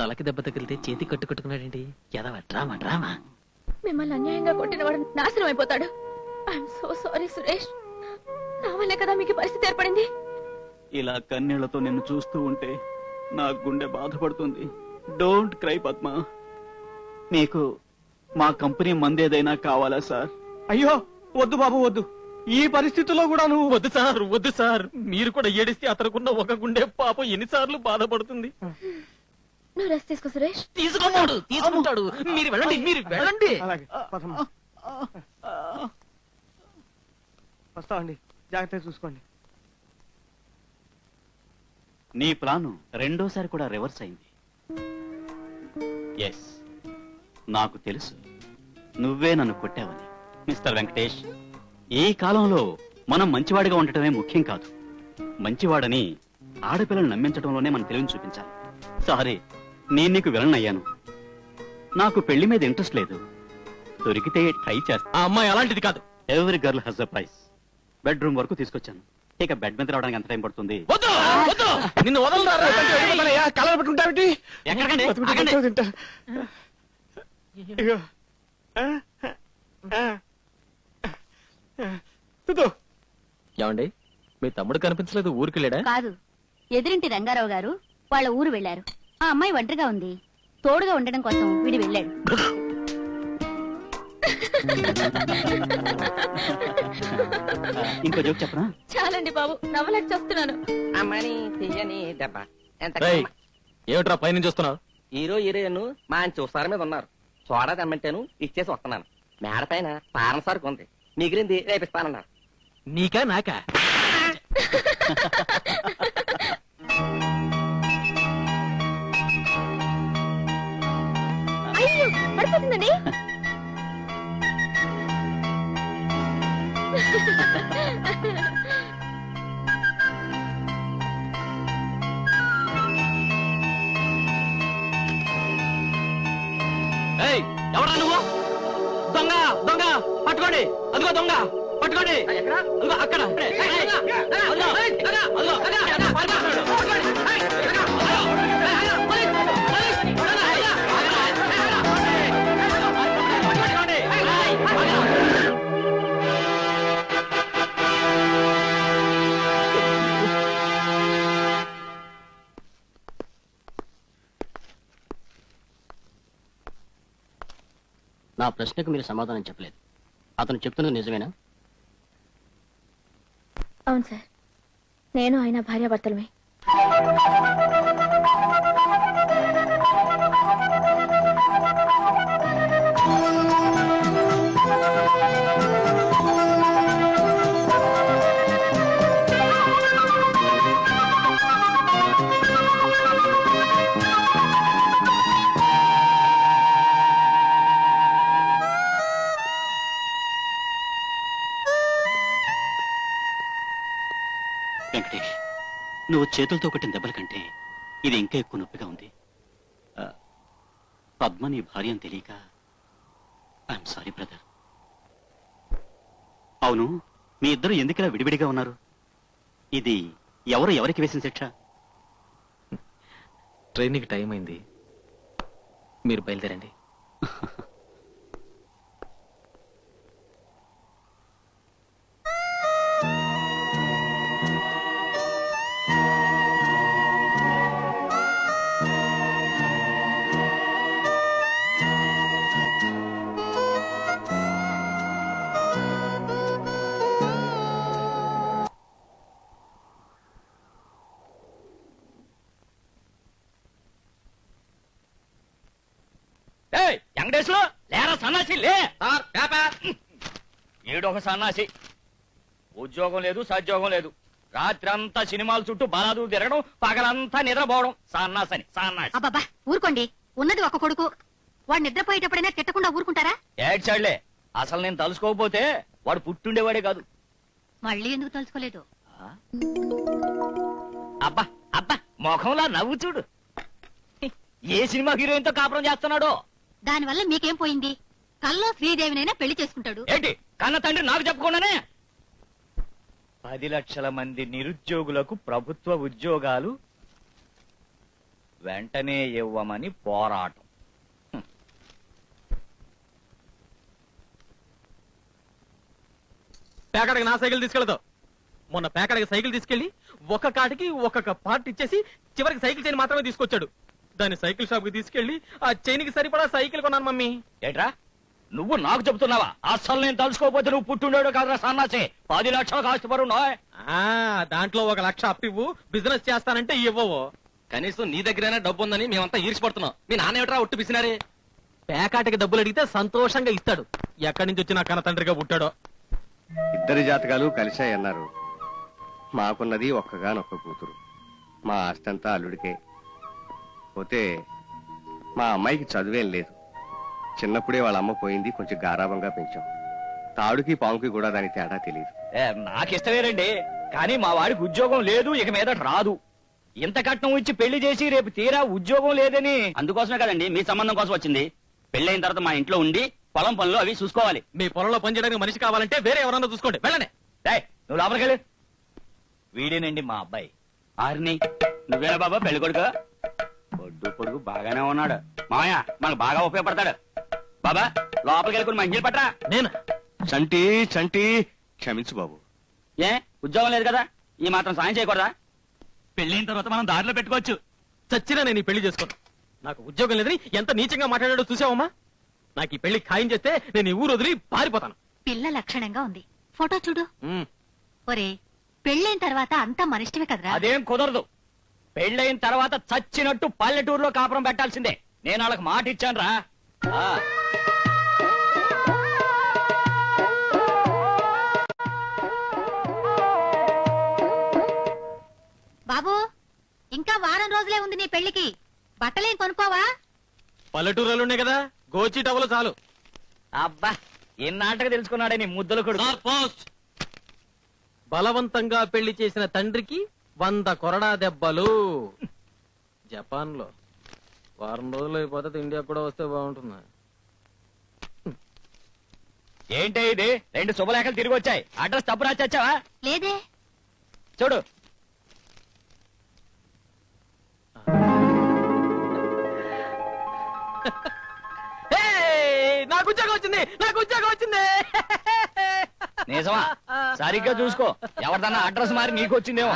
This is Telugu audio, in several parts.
తలకి దెబ్బ తగిలితే చేతి కట్టుకున్నాడేంటి? ఎదవ డ్రామా డ్రామా. మిమ్మల్ని అన్యాయంగా కొట్టిన వాడు నాశనం అయిపోతాడు. I'm so sorry Suresh. నా వల్లే కదా మీకు పరిస్థితి ఏర్పడింది. ఇలా కన్నీళ్లతో నిన్ను చూస్తూ ఉంటే నా గుండె బాధపడుతుంది. Don't cry Padma. మీకు మా కంపెనీ మందేదైనా కావాలా సార్? అయ్యో వద్దు బాబు వద్దు. ఈ పరిస్థితుల్లో కూడా నువ్వు వద్దు సార్. మీరు కూడా ఏడిస్తే అతనుకున్న ఒక గుండె పాపం ఎన్నిసార్లు బాధపడుతుంది. నువ్వు రెస్ట్ తీసుకో సురేష్. తీసుకుంటాడు. మీరు వెళ్ళండి. అలాగే పదమ్మా. వస్తామండి, జాగ్రత్తగా చూసుకోండి. నీ ప్లాను రెండోసారి కూడా రివర్స్ అయింది. ఎస్, నాకు తెలుసు నువ్వే నన్ను కొట్టావని. మిస్టర్ వెంకటేష్, ఈ కాలంలో మనం మంచివాడిగా ఉండటమే ముఖ్యం కాదు, మంచివాడని ఆడపిల్లలు నమ్మించడంలోనే మన తెలివిని చూపించాలి. సారీ, నేను నీకు విలన్ అయ్యాను. నాకు పెళ్లి మీద ఇంట్రెస్ట్ లేదు. దొరికితే ట్రై చేస్తా. ఆ అమ్మాయి అలాంటిది కాదు. Every girl has a price. Bedroom వరకు తీసుకొచ్చాను. ఇక బెడ్ మీద రావడానికి ఎంత టైం పడుతుంది? నిన్ను వదలరా. కలర్ పెట్టుకుంటావిటి? ఎక్కడికండి? ఏమండి, మీ తమ్ముడు కనిపించలేదు, ఊరికెళ్ళాడా? కాదు, ఎదురింటి రంగారావు గారు వాళ్ళ ఊరు వెళ్లారు. ఆ అమ్మాయి ఒంటరిగా ఉంది, తోడుగా ఉండడం కోసం వీడి వెళ్ళాడు. ఇంకో జోక్ చెప్పనా? చాలండి బాబు, నవ్వలేక చేస్తున్నాను. అమ్మని తీయని దెబ్బ ఎంత ఏమిట్రా పైన చూస్తున్నావు? హీరో హీరోయిన్ మంచి చూస్తార మీద ఉన్నారు. సోడా తెమ్మంటేను ఇచ్చేసి వస్తున్నాను. మేడ పైన పారన సరుకు ఉంది, మిగిలింది రేపిస్తానన్నారు. నీకా నాకా? అయ్యో పడిపోతుందండి. ఎవరా నువ్వు? దొంగ దొంగ పట్టుకోండి. అదిగో దొంగ పట్టుకోండి. అదిగో అక్కడ. నా ప్రశ్నకు మీరు సమాధానం చెప్పలేదు. అతను చెప్తున్నది నిజమేనా? అవును సార్, నేను ఆయన భార్యాభర్తలమే. వెంకటేష్, నువ్వు చేతులతో కొట్టిన దెబ్బల కంటే ఇది ఇంకా ఎక్కువ నొప్పిగా ఉంది. పద్మ నీ భార్య అని తెలియక ఐఎమ్ సారీ బ్రదర్. అవును, మీ ఇద్దరు ఎందుకలా విడివిడిగా ఉన్నారు? ఇది ఎవరు ఎవరికి వేసిన శిక్ష? ట్రైన్కి టైం అయింది, మీరు బయలుదేరండి. వెంకటేశ్వర లేరా సన్నాసి, లే. ఏడొక సన్నాసి, ఉద్యోగం లేదు సద్యోగం లేదు, రాత్రి అంతా సినిమాల చుట్టూ బలాదు తిరగడం, పగలంతా నిద్రపోవడం. సన్నాసని సన్నాసి. అబ్బబ్బా ఊరుకోండి, ఉన్నది ఒక కొడుకు, వాడు నిద్రపోయేటప్పుడైనా తిట్టకుండా ఊరుకుంటారా? ఏడ్చాళ్లే, అసలు నేను తలుసుకోకపోతే వాడు పుట్టుండేవాడే కాదు. మళ్ళీ ఎందుకు తలుచుకోలేదు? అబ్బా అబ్బా, ముఖంలా నవ్వు చూడు. ఏ సినిమా హీరోయిన్ తో కాపురం చేస్తున్నాడో. దానివల్ల మీకేం పోయింది? కల్లో శ్రీదేవినైనా పెళ్లి చేసుకుంటాడు. ఏంటి కన్న తండ్రి నాకు చెప్పకుండానే? 10 లక్షల మంది నిరుద్యోగులకు ప్రభుత్వ ఉద్యోగాలు వెంటనే ఇవ్వమని పోరాటం. పేకాడికి నా సైకిల్ తీసుకెళ్తావు. మొన్న పేకాడికి సైకిల్ తీసుకెళ్లి ఒక కాటికి ఒక్కొక్క పార్ట్ ఇచ్చేసి చివరికి సైకిల్ చైన్ మాత్రమే తీసుకొచ్చాడు. దాన్ని సైకిల్ షాప్ కి తీసుకెళ్లి ఆ చైన్ కి సరిపడా సైకిల్ కొన్నాను మమ్మీ. ఏట్రా నువ్వు నాకు చెబుతున్నావా? అస్సలు నేను తలుసుకోకపోతే నువ్వు పుట్టుండేడు కాదురా సన్నాసే. 10 లక్షలు కాస్తుపరున్నా. దాంట్లో 1 లక్ష అప్పివ్వు, బిజినెస్ చేస్తానంటే ఇవ్వవు. కనీసం నీ దగ్గరైనా డబ్బు ఉందని మేమంతా ఈర్చిపడుతున్నాం. మీ నాన్న ఏమిట్రా ఒట్టు పిసినారే? పేకాటికి డబ్బులు అడిగితే సంతోషంగా ఇస్తాడు. ఎక్కడి నుంచి వచ్చిన కన్న తండ్రిగా పుట్టాడో. ఇద్దరి జాతకాలు కలిశాయన్నారు. మాకున్నది ఒక్కగానొక్క కూతురు. మా ఆస్తంతా అల్లుడికే. పోతే మా అమ్మాయికి చదువేం లేదు. చిన్నప్పుడే వాళ్ళ అమ్మ పోయింది. కొంచెం గారాబంగా పెంచాం. తాడుకి పాముకి కూడా దాని తేడా తెలియదు. నాకిష్టమేనండి, కానీ మా వాడికి ఉద్యోగం లేదు, ఇక మీద రాదు. ఇంత కట్నం ఇచ్చి పెళ్లి చేసి రేపు తీరా ఉద్యోగం లేదని. అందుకోసమే కదండి మీ సంబంధం కోసం వచ్చింది. పెళ్ళైన తర్వాత మా ఇంట్లో ఉండి పొలం పనులు అవి చూసుకోవాలి. మీ పొలంలో పనిచేయడానికి మనిషి కావాలంటే వేరే ఎవరన్నా చూసుకోండి. వెళ్ళనే. డేయ్, నువ్వు లోపలికెళ్ళు. వీడేనండి మా అబ్బాయి. ఆరిని నువ్వేనా బాబా పెళ్లి కొడుకు? పొడుగు బాగానే ఉన్నాడు. మామయ్య మనకు బాగా ఉపయోగపడతాడు. బాబా లోపలికి వెళ్ళుకుని మంచిలు పట్టరా. నేనా? చంటి చంటి క్షమించు బాబు. ఏ ఉద్యోగం లేదు కదా, ఈ మాత్రం సాయం చేయకూడదా? పెళ్ళైన తర్వాత మనం దారిలో పెట్టుకోవచ్చు. చచ్చినా నేను ఈ పెళ్లి చేసుకోను. నాకు ఉద్యోగం లేదని ఎంత నీచంగా మాట్లాడాడో చూసావమ్మా. నాకు ఈ పెళ్లి ఖాయం చేస్తే నేను ఈ ఊరు వదిలి పారిపోతాను. పిల్ల లక్షణంగా ఉంది. ఫోటో చూడు. ఉమ్. ఒరే, పెళ్ళైన తర్వాత అంతా మనిష్టమే కదరా. అదేం కుదరదు. పెళ్ళైన తర్వాత చచ్చినట్టు పల్లెటూరులో కాపురం పెట్టాల్సిందే. నేను వాళ్ళకి మాట ఇచ్చాను రా. బాబు, ఇంకా వారం రోజులే ఉంది నీ పెళ్లికి. బట్టలేం కొనుక్కోవా? పల్లెటూరులో ఉన్నాయి కదా, గోచి టవలు చాలు. అబ్బా, ఇన్నాటకు తెలుసుకున్నాడే నీ ముద్దలు కొడుకు. బలవంతంగా పెళ్లి చేసిన తండ్రికి 100 కొరడా దెబ్బలు. జపాన్ లో వారం రోజులు అయిపోతే ఇండియా కూడా వస్తే బాగుంటుంది. ఏంటి ఇది? 2 శుభలేఖలు తిరిగి వచ్చాయి. అడ్రస్ తప్పు రాచొచ్చావా? లేదే. చూడు. నాకు ఉద్యోగం వచ్చింది, నాకు ఉద్యోగం వచ్చింది. నిజమా? సరిగ్గా చూసుకో, ఎవరిదన్నా అడ్రస్ మారి నీకు వచ్చిందేమో.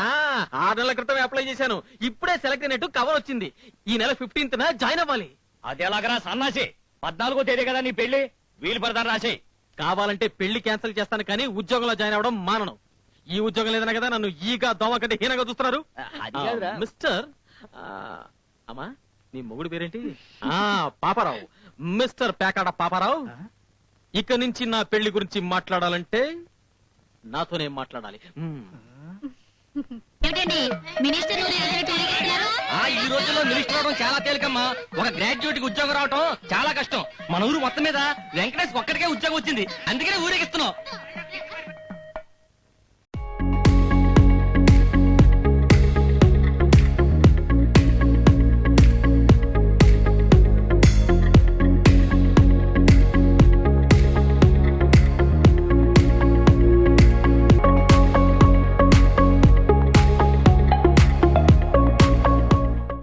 6 నెలల క్రితం అప్లై చేశాను. ఇప్పుడే సెలెక్ట్ అయినట్టు కవర్ వచ్చింది. ఈ నెల 15th జాయిన్ అవ్వాలి. అది ఎలాగరా సన్నాసి? 14వ తేదీ కదా నీ పెళ్లి. వీలు పడతాను రాసేయి. కావాలంటే పెళ్లి క్యాన్సిల్ చేస్తాను, కానీ ఉద్యోగంలో జాయిన్ అవ్వడం మానను. ఈ ఉద్యోగం లేదన్నా కదా నన్ను ఈగా దోమ కంటే హీనంగా చూస్తున్నారు. అది కాదురా. మిస్టర్ అమ్మా, నీ మొగుడు పేరేంటి? పాపారావు. మిస్టర్ పేకాడ పాపారావు, ఇక నుంచి నా పెళ్లి గురించి మాట్లాడాలంటే నాతోనే మాట్లాడాలి. ఏమిటండి మినిస్టర్ ఈ రోజుల్లో మినిస్టర్ అవడం చాలా తేలికమ్మా. ఒక గ్రాడ్యుయేట్ కి ఉద్యోగం రావటం చాలా కష్టం. మన ఊరు మొత్తం మీద వెంకటేష్ ఒక్కడికే ఉద్యోగం వచ్చింది. అందుకనే ఊరేగిస్తున్నాం.